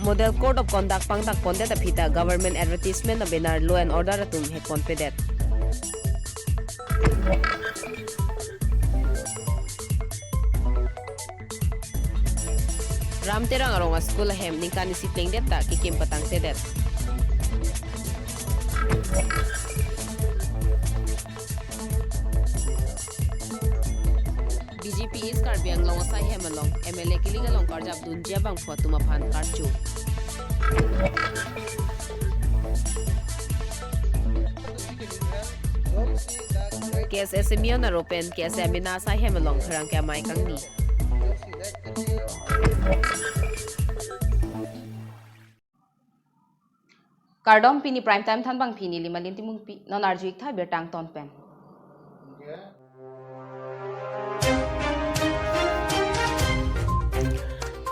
Model Code of Conduct pangdak pondet apita government advertisement na benar law and order atum hekpon pedet. Ram terang arong school hem ningkani sitling deta kikim patang tedet. BJP is karbiang long asai hemalong MLA kilingalong karjab dunjia bang photuma phan karchu. Semion aropen amina asai hemalong kharang kya mai kangni. Kardom pini prime time than bang pini lima linti mung pi non arjuik tha bertang ton pen.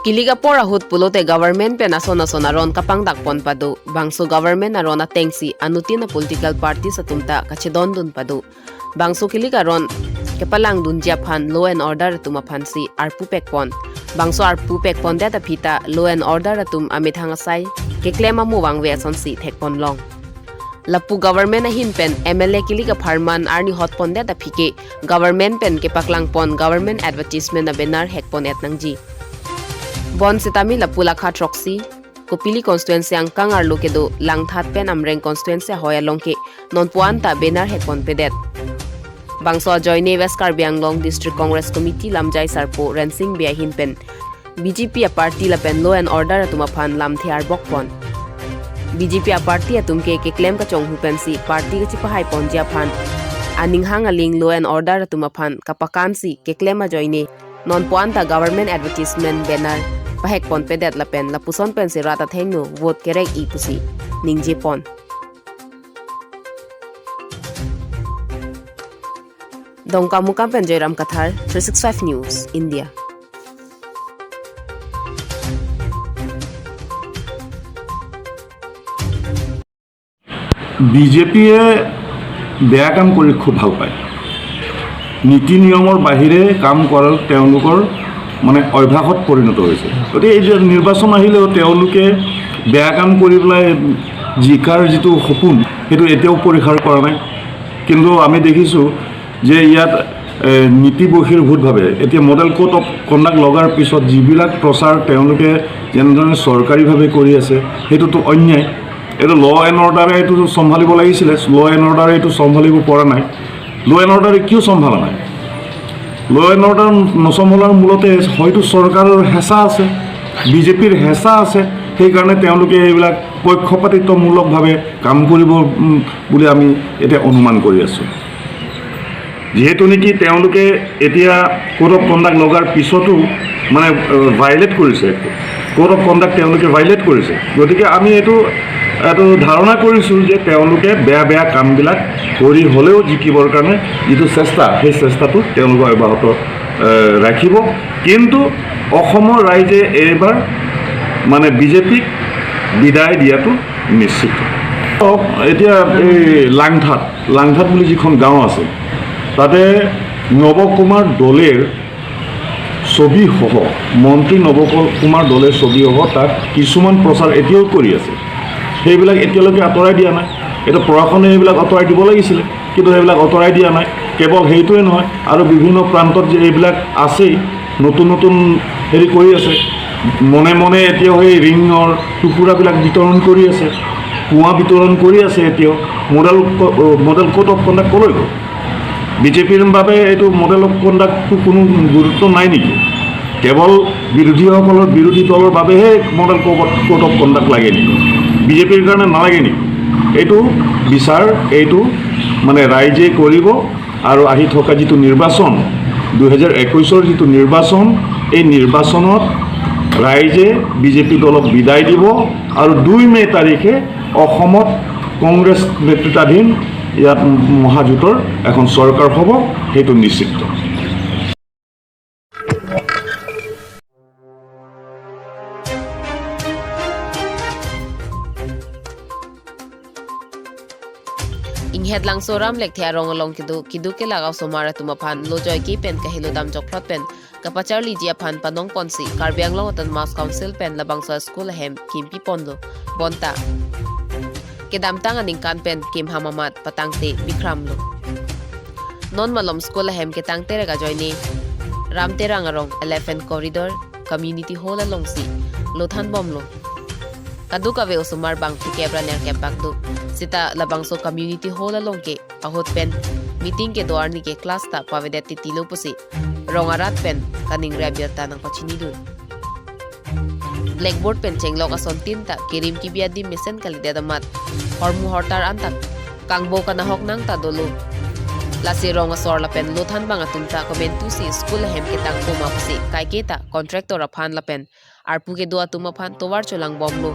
Kiliga pora hut pulote government pen asona ron kapang dakpon padu bangso government arona tengsi anutina political party sa tumta kachedon dun padu bangso kiliga ron kepalang dun japhan law and order tuma phansi arpu pekpon bangso arpu pekpon data phita law and order atum amit hangasai ke klema mu wangwe sonsi thekpon long lapu government a hin pen MLA kiliga farman arni hotpon data phike government pen ke paklang pon government advertisement na banner hekpon et nangji Bon sitami lapula kha troxy kopili constituency angkang arlo ke do langthat pen amreng constituency hoya longke non puanta banner hekpon pedet bangso joine west karbiang long district congress committee lamjai sarpo rensing bia hin pen BJP a party la pen law and order atuma phan lam thiar bokpon BJP a party atumke ke claim ka chong hu pen si party ka chipa hai ponjia phan aning hang aling law and order atuma phan kapakan si ke claim a joine non puanta government advertisement banner pahek pon pedet la pen la puson pen si rata thengno vote kerek I pusi ningje pon dongka mukam pen Jairam Kathar 365 News India BJP বেয়া কাম কৰি খুব ভাল পায় নীতি নিয়মৰ বাহিৰে কাম কৰাৰ তেওঁলোকৰ মানে অভ্যাসত পৰিণত হৈছে গতিকে এই যে নিৰ্বাচন আহিলেও তেওঁলোকে বেয়া কাম কৰি পেলাই জিকাৰ যিটো সপোন সেইটো এতিয়াও পৰিহাৰ কৰা নাই কিন্তু আমি দেখিছোঁ যে ইয়াত নীতি বহিৰ্ভূতভাৱে এতিয়া মডেল কোড অফ কণ্ডাক্ট লগাৰ পিছত যিবিলাক প্ৰচাৰ তেওঁলোকে যেনেধৰণে চৰকাৰীভাৱে কৰি আছে সেইটোতো অন্যায় এইটো ল এণ্ড অৰ্ডাৰে এইটো চম্ভালিব লাগিছিলে ল এণ্ড অৰ্ডাৰে এইটো চম্ভালিব পৰা নাই ল এণ্ড অৰ্ডাৰে কিয় চম্ভালা নাই ল এণ্ড অৰ্ডাৰ নচম্ভালাৰ মূলতে হয়তো চৰকাৰৰ হেঁচা আছে বিজেপিৰ হেঁচা আছে সেইকাৰণে তেওঁলোকে এইবিলাক পক্ষপাতিত্বমূলকভাৱে কাম কৰিব বুলি আমি এতিয়া অনুমান কৰি আছোঁ যিহেতু নেকি তেওঁলোকে এতিয়া কোড অফ কণ্ডাক্ট লগাৰ পিছতো মানে ভাইলেট কৰিছে কোড অফ কণ্ডাক্ট তেওঁলোকে ভাইলেট কৰিছে গতিকে আমি এইটো ধাৰণা কৰিছোঁ যে তেওঁলোকে বেয়া কামবিলাক কৰি হ'লেও জিকিবৰ কাৰণে যিটো চেষ্টা সেই চেষ্টাটো তেওঁলোকে অব্যাহত ৰাখিব কিন্তু অসমৰ ৰাইজে এইবাৰ মানে বিজেপিক বিদায় দিয়াটো নিশ্চিত এতিয়া এই লাংথাত বুলি যিখন গাঁও আছে তাতে নৱকুমাৰ দলেৰ ছবিসহ মন্ত্ৰী নৱকুমাৰ দলেৰ ছবিসহ তাত কিছুমান প্ৰচাৰ এতিয়াও কৰি আছে সেইবিলাক এতিয়ালৈকে আঁতৰাই দিয়া নাই এটা প্ৰশাসনে এইবিলাক আঁতৰাই দিব লাগিছিলে কিন্তু সেইবিলাক আঁতৰাই দিয়া নাই কেৱল সেইটোৱে নহয় আৰু বিভিন্ন প্ৰান্তত যে এইবিলাক আছেই নতুন হেৰি কৰি আছে মনে এতিয়াও সেই ৰিঙৰ টুকুৰাবিলাক বিতৰণ কৰি আছে কুঁৱা বিতৰণ কৰি আছে এতিয়াও মডেল কোড অফ কণ্ডাক্ট ক'লৈ গ'ল বিজেপিৰ বাবে এইটো মডেল অফ কণ্ডাক্টটো কোনো গুৰুত্ব নাই নেকি কেৱল বিৰোধীসকলৰ বিৰোধী দলৰ বাবেহে মডেল কোড অফ কণ্ডাক্ট লাগে নেকি বিজেপিৰ কাৰণে নালাগে নেকি এইটো বিচাৰ এইটো মানে ৰাইজে কৰিব আৰু আহি থকা যিটো নিৰ্বাচন 2021ৰ যিটো নিৰ্বাচন এই নিৰ্বাচনত ৰাইজে বিজেপি দলক বিদায় দিব আৰু 2 মে তাৰিখে অসমত কংগ্ৰেছ নেতৃত্বাধীন ইয়াত মহাজোঁটৰ এখন চৰকাৰ হ'ব সেইটো নিশ্চিত Inghet lang soram lek thia rong along kidu ke lagaw somara tumaphan lo joy ki pen kahilo dam jokplot pen kapachar li ji aphan panong ponsi karbiang long tan mass council pen labang so school hem kimpi ponlo bonta kedam tang aning kan pen kim hamamat patangte bikramlo non malom school hem ke tangte rega joini ramte rangarong 11 corridor community hall alongsi lothan bomlo kadu kawe usumar bang tikebra ner kepak du sita labangso community hall alongke ahot pen meeting ke doan ni ke class ta pavedati tilo pusi rongarat pen kaning rebirta nang pachini du blackboard pen chenglok ason tinta kirim ki biadi mesen kali dedamat hormu hortar antak kangbo kana hok nang ta dolo lasi ronga sor la pen lothan bang atumta komentu si school hem ke tang puma pusi kai ke ta contractor aphan la pen arpu ke doa tuma phan towar cholang bomlo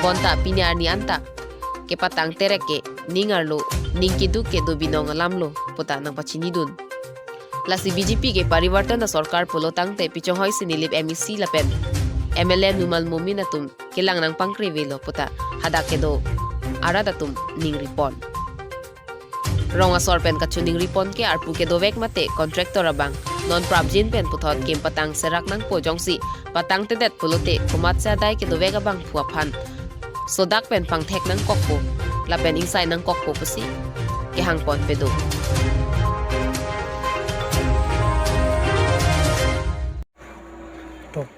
bonta pinyar ni anta ke patang tereke ningarlo ningki du ke do binong lamlo pota nang pachini dun lasi BJP ke parivartan sarkar polo tangte pichong hoi sinilip MEC la pen MLA numal muminatum kilang nang pangkrivelo pota hada ke do aradatum ning ripon ronga sor pen kachuning ripon ke arpu ke dovek mate contractor abang non prabjin pen puthot kim patang serak nang pojongsi patang tedet pulote kumat sa dai ke dovek abang puaphan sodak pen pangthek nang kokpo la pen insai nang kokpo pusi ke hangpon pedo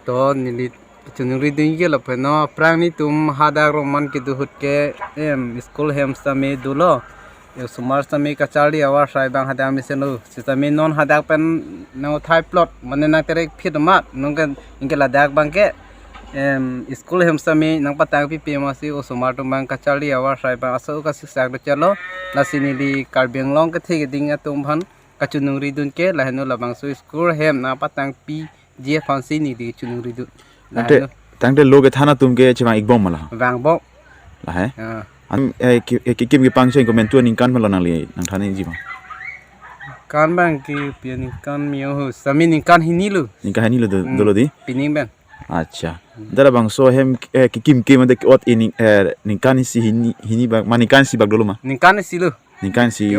to nilit chunuri dinge la pheno prangni tum hada roman ki duhut ke school hem same dulo sumar same kachari awa sai bang hada mi seno same non hada pen no thai plot mane na tere phit mat nongkan inke la dak bang ke school hem same nang patang pi pe ma si sumar tum bang kachari awa sai bang aso ka sak do chalo la sinili karbeng long ke thege dinga tum bhan kachunuri dun ke la heno la bang so school hem na patang pi je fancy ni di chunuri du tangte loge thana tumke chima ikbom mala bang bo la hai an kim ki pangso ko mentu ning kan mala nang li nang thani ji ma kan bang ki pian kan mio hu sami ning kan hinilu ning ka hani lo dolo di pining ben acha dara bang so hem ki kim ke made ot in ning kan si hini bang mani kan si bag dolo ma ning kan silu ning kan si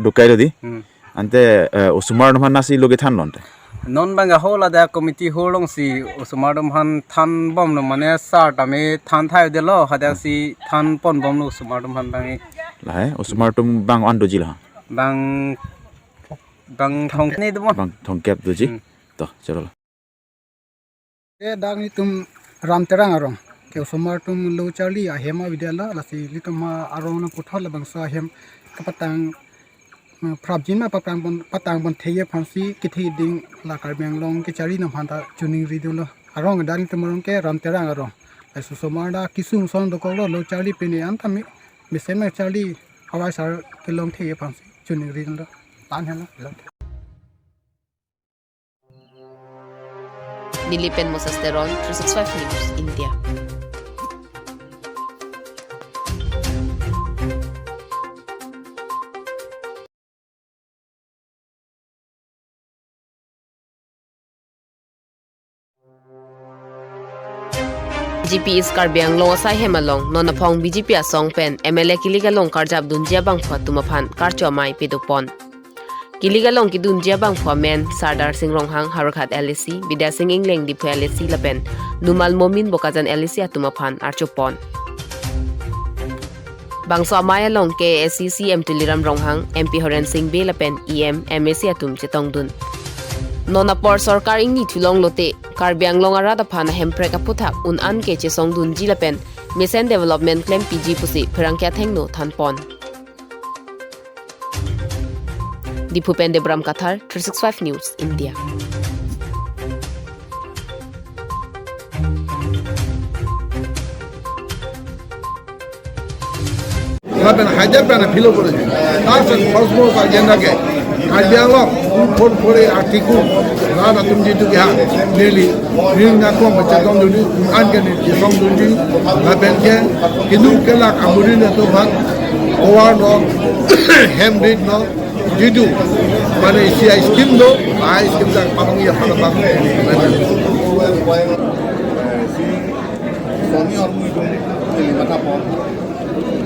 do kai lo di ante osumar no nasi loge than lonte non banga hola da committee holong si sumadum han than bom no mane sar tame than thai de lo hada si than pon bom no sumadum han bangi la hai osumar tum bang on do ji la bang thong ni dum bang thong kep do ji to chalo e dang ni tum ram terang arong ke somar tum lo charli a hema vidyala lasi lituma arong na puthal bang sa hem kapatang prabjin ma patang bon theye phansi kithi ding la karbeng long ke chari na phanta chuning ridulo arong dan tumrong ke ram terang arong asu somar da kisung song do ko lo charli pini antami misema charli awai sar ke long theye phansi chuning ridulo tan hela Nilipen Mosasteron 365 News India BJP is karbiang long asai hemalong nona phong BJP asong pen MLA kiliga long karjab dunjia bang phwa tumaphan karcho mai pedupon kiliga long ki dunjia bang phwa men Sardar Singh Ronghang Harakhat LAC Bidya Singh Ingleng di phwa LAC lapen numal momin bokajan LAC atumaphan archopon bangso amaya long ke SCC Tuliram Ronghang MP Horen Singh Be lapen EM MAC atum chetong dun nonapor sarkar ingni thulong lote karbiang longara da phana hemprek aputhak un an ke chesong dun jilapen mission development claim PG pusi phrangkya thengno thanpon Dipupen Debram Kathar 365 News India Lapen hajar pena philo kore tasen phosmo ka agenda ke karbianglo phot phore article rana tumji tu ha daily ring na ko bacha dom duni an ke ni song duni lapen ke kidu ke la amuri ne to bhat over no hem read no jidu mane CI scheme do ai scheme da parang ya pada bang Sony और मुझे मता पो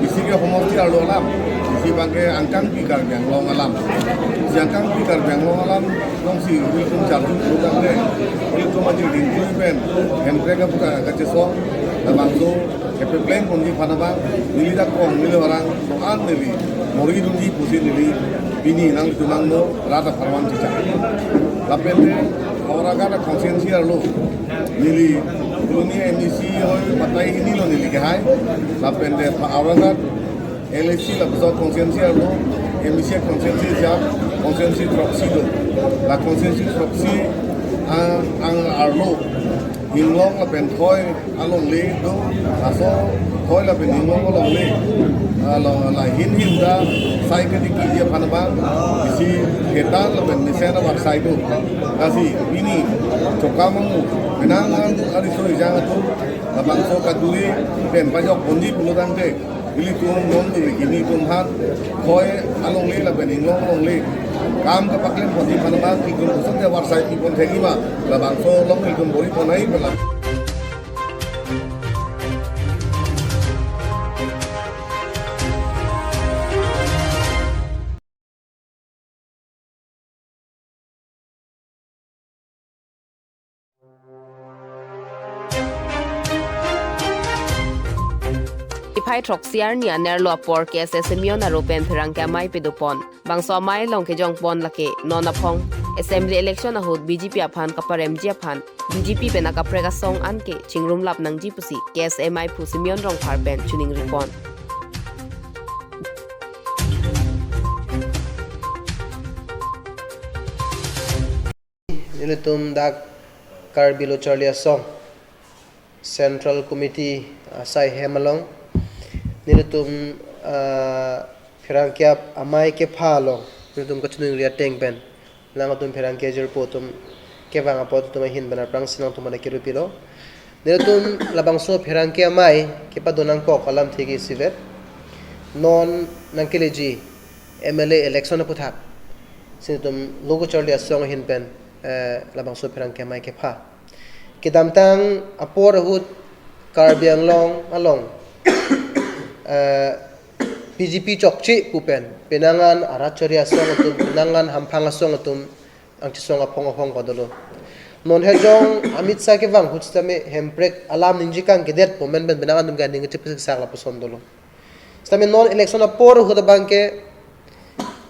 isi ke homosti arlo alam isi bangke angkang pikar yang long alam si angkang pikar yang long alam long si wilkum charju program de wilkum aja di pen yang mereka buka ke chesong bangso kepe plan konji panabang nili dak kong nili orang doan nili mori dunji pusi nili bini nang tunang no rata farman cica lapende orang ada konsensi arlo nili dunia emisi hoy matai ini lo nili kehai lapende orang ada LSC la pesawat konsensi arlo emisi konsensi siap konsensi tropsi do la konsensi tropsi ang arlo hinglong la pen thoi along le do aso thoi la pen hinglong along le la hin da sai ke di je phanaba isi ketan la pen nisena war sai do kasi ini chokamamu menang ari so jang tu la bangso kaduri pen pajok bonji pulutan te ili tum non tu ini tum han thoi along le la pen hinglong along le काम का पकड़न पहुंची फनबाग की गुण संजय वारसाई की पहुंच हैगी मा लबांसो लोग की गुण बोरी पहुंचाई पला Ipai troksiar ni aner lo apor Semion aro pen pherang ka mai pedupon bangso mai long ke jong pon lake nona phong assembly election ahut BJP aphan kaparem ji aphan BJP pena ka prega song anke chingrum lap nangji.Pusi maiphu Semion Rongphar pen chuning ripon Ilitum dak karbilo charli asong Central Committee sai hemalong nilitum phirangkyap amai ke phalong nilitum kachunung ria tengpen langatum phirangkya jerpotum kevanga potum hin banar prang sinang tumana kirupilo nilitum labangso phirangkya mai ke padonang ko kalam thigi sivet non nangkeleji MLA election puthak sinitum logo charli asong hin pen labangso phirangkya mai ke pha kidamtang apor hut karbiang long along PGP chokchi pupen penangan arachari asong atum penangan hampang asong atum ang chisong apong apong kodolo non hejong amit sa ke wang hutstame hemprek alam ninjikang kedet pomen ben penangan dum ganing chipsik sakla posondolo stame non election apor hut bangke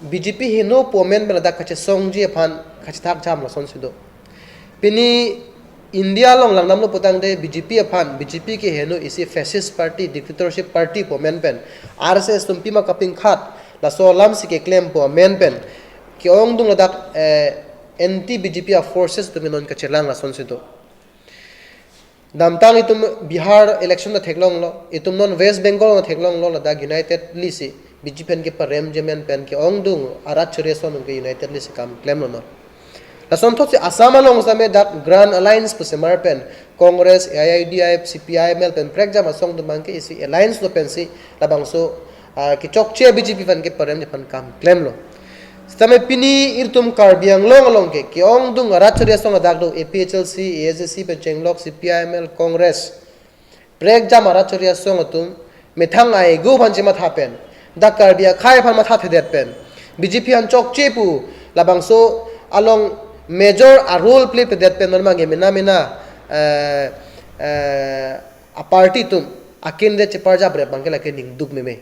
BJP hino pomen ben da kache songji aphan kachthak cham la son sido pini India long lang namlo putang de BJP aphan BJP ke heno isi fascist party dictatorship party po men pen RSS tumpi ma kaping khat la so lam si ke claim po men pen ki ong dung ladak anti BJP forces to minon ka chelang la son sido damtang itum Bihar election na theklong lo itum non West Bengal na theklong lo ladak United lisi BJP ke parem jemen pen ki ong dung arat chore son ke United lisi kam claim lo no Lason thot se Assam along same dak Grand Alliance po semar pen Congress AIDF CPIML pen prek jam asong dumang ke isi alliance lo pen si labangso ki chokche BJP fan ke parem fan kam claim lo same pini irtum karbiang long along ke ki ong dung arachari song dak do APHLC ASC pen chenglok CPIML Congress prek jam arachari song atum methang ai go fan jema thapen dak karbia khai fan ma tha thedet pen BJP an chokche pu labangso along major a role play pe that pen norma ge mena a party tum akin de cheparja bre bangela ke ning duk me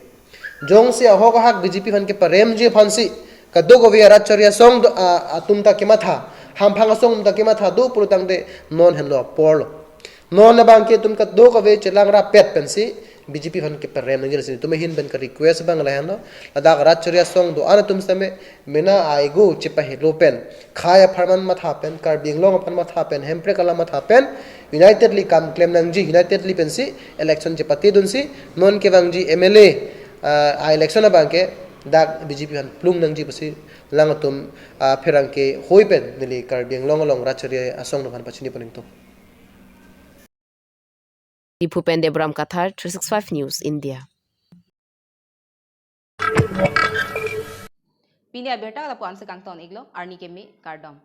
jong se ho ka hak BJP fan ke parem je fansi ka do go we arachariya song atum ta ke matha ham phanga song ta ke matha do purutang de non hen lo porlo non na bang ke tum ka do go we chelang ra pet pensi BJP fan ke parem ngir sin tum hin ben ka request bang la hano ada arachariya song do ana tum same mena ai go chepa he lo pen khaya farman matha pen kar binglong aphan matha pen hempre kala matha pen unitedly kam claim nangji unitedly pensi election je pati dunsi non ke wangji MLA a election bang ke dak BJP han plung nangji pasi langatum pherang ke hoi pen nili kar binglong long rachari asong no han pachini paning to Ipu pen Debram Kathar 365 News India Pini aberta la puan se kangton iglo arni kemi kardom